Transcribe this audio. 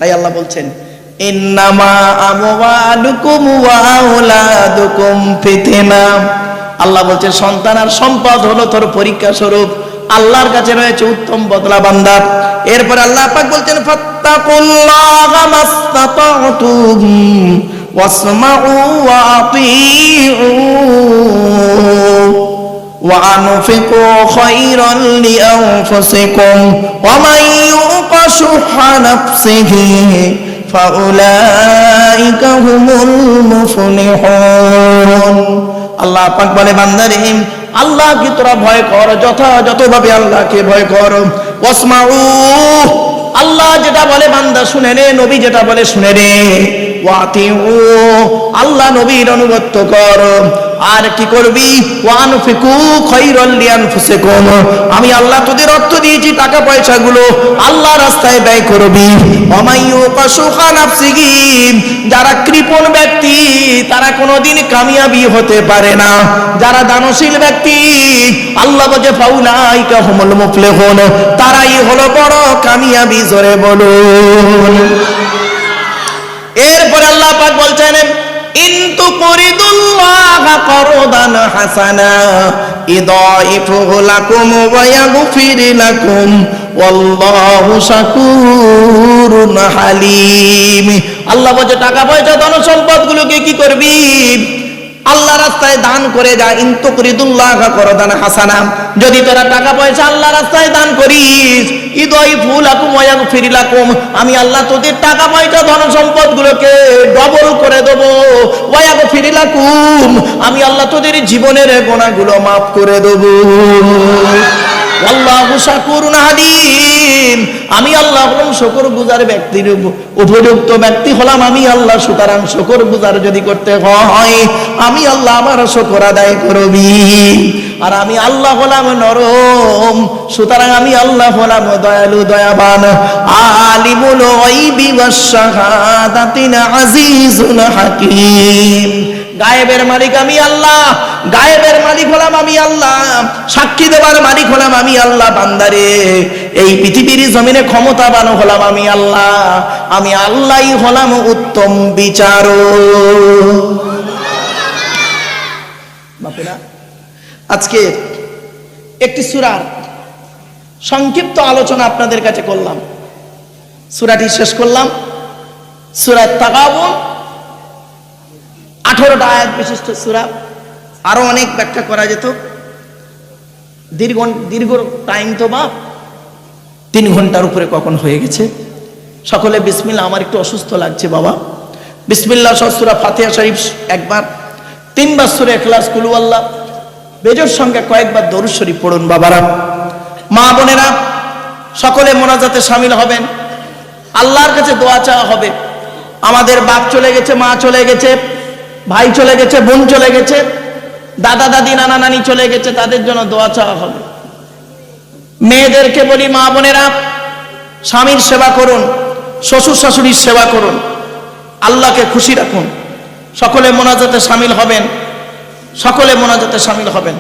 তাই আল্লাহ বলছেন ইন্নামা আমওয়ালুকুম ওয়া আওলাদুকুম ফিতনা। আল্লাহ বলছেন সন্তান আর সম্পদ হলো তোর পরীক্ষা স্বরূপ, আল্লাহর কাছে রয়েছে উত্তম বদলা বান্দা। এরপর আল্লাহ পাক বলছেন ফাত্তাকুল্লাহা মাসতাতাতুম ওয়াসমাউ ওয়া আতিউ ওয়া আনফিকু খায়রান লিআনফুসিকুম ওয়া মান ইউকা শুহা নাফসিহি ফাউলাইকা হুমুল মুফলিহুন। আল্লাহ পাক বলে বান্দারে আল্লাহকে তোরা ভয় কর, যথাযথভাবে আল্লাহকে ভয় কর। ওয়াসমাউ, আল্লাহ যেটা বলে বান্দা শুনে রে, নবী যেটা বলে শুনে রে। ওয়াতিউ, আল্লাহ নবীর অনুগত্য কর। আর কি করবি? ওয়ানফিকু খায়রাল লিআনফুসিকুম, আমি আল্লাহ তোদের অর্থ দিয়েছি টাকা পয়সাগুলো আল্লাহ রাস্তায় ব্যয় করবি। ওয়ামাইয়ুকা শুহা নাফসিহি, যারা কৃপণ ব্যক্তি তারা কোনোদিন কামিয়াবি হতে পারে না। যারা দানশীল ব্যক্তি আল্লাহ বলে ফাউলাইকা হুমুল মুফলিহুন, তারাই হলো বড় কামিয়াবি। জোরে বলুন। এরপর আল্লাহ পাক বলছেন ইন তুকরিদুল্লাহা করদান হাসানা ইদাইফুহু লাকুম ওয়া ইয়াগফির লাকুম ওয়াল্লাহু শাকুরুন হালিম। আল্লাহ বলে টাকা পয়সা ধন সম্পদগুলোকে কি করবি? আল্লাহ রাস্তায় দান করে যা। ইন তুকরিদুল্লাহা করদান হাসানা, যদি তোরা টাকা পয়সা আল্লাহ রাস্তায় দান করিস ইদাইফু লাকুম ওয়া ইয়াগফির লাকুম, আমি আল্লাহ তোদের টাকা পয়সা ধন সম্পদগুলোকে ডবল করে দেব। ওয়া ইয়াগফির লাকুম, আমি আল্লাহ তোদের জীবনের গুনাহগুলো maaf করে দেব। আল্লাহু শাকুরুন হালিম, আমি আল্লাহ হলাম শুকরগুজার ব্যক্তির উপযুক্ত ব্যক্তি হলাম আমি আল্লাহ। সুতরাং শুকরগুজার যদি করতে হয় আমি আল্লাহ আমার শুকর আদায় করবি। আর আমি আল্লাহ হলাম নরম, সুতরাং আমি আল্লাহ হলাম দয়ালু দয়াবান। আলিমুল গায়বি ওয়াশ শাহাদাতিল আজিজুল হাকীম, গায়েবের মালিক আমি আল্লাহ, গায়েবের মালিক হলাম আমি আল্লাহ, সাক্ষী দেওয়ার মালিক হলাম আমি আল্লাহ। বান্দারে এই পৃথিবীর জমিনে ক্ষমতাবান হলাম আমি আল্লাহ, আমি আল্লাহই হলাম উত্তম বিচারক। বাপেরা, আজকে একটি সূরার সংক্ষিপ্ত আলোচনা আপনাদের কাছে করলাম। সূরাটি শেষ করলাম। সূরা তাগাবুন 18টা আয়াত বিশিষ্ট সূরা, আরো অনেক ব্যাখ্যা করা যেত। দীর্ঘ টাইম তো বা 3 ঘন্টার উপরে কখন হয়ে গেছে। সকলে বিসমিল্লাহ। আমার একটু অসুস্থ লাগছে বাবা। বিসমিল্লাহ সহ সূরা ফাতিহা শরীফ একবার, 3 বার সূরা ইখলাস কুল হুয়াল্লাহ, বেজোর সঙ্গে কয়েকবার দরুদ শরীফ পড়ুন। বাবারা, মা বোনেরা, সকলে মোনাজাতে শামিল হবেন। আল্লাহর কাছে দোয়া চাওয়া হবে। আমাদের বাপ চলে গেছে, মা চলে গেছে, ভাই চলে গেছে, বোন চলে গেছে, দাদা দাদি নানা নানি চলে গেছে, তাদের জন্য দোয়া চাওয়া হবে। মেয়েদেরকে বলি, মা বোনেরা স্বামীর সেবা করুন, শ্বশুর শাশুড়ির সেবা করুন, আল্লাহকে খুশি রাখুন। সকলে মোনাজাতে শামিল হবেন, সকলে মোনাজাতে শামিল হবেন।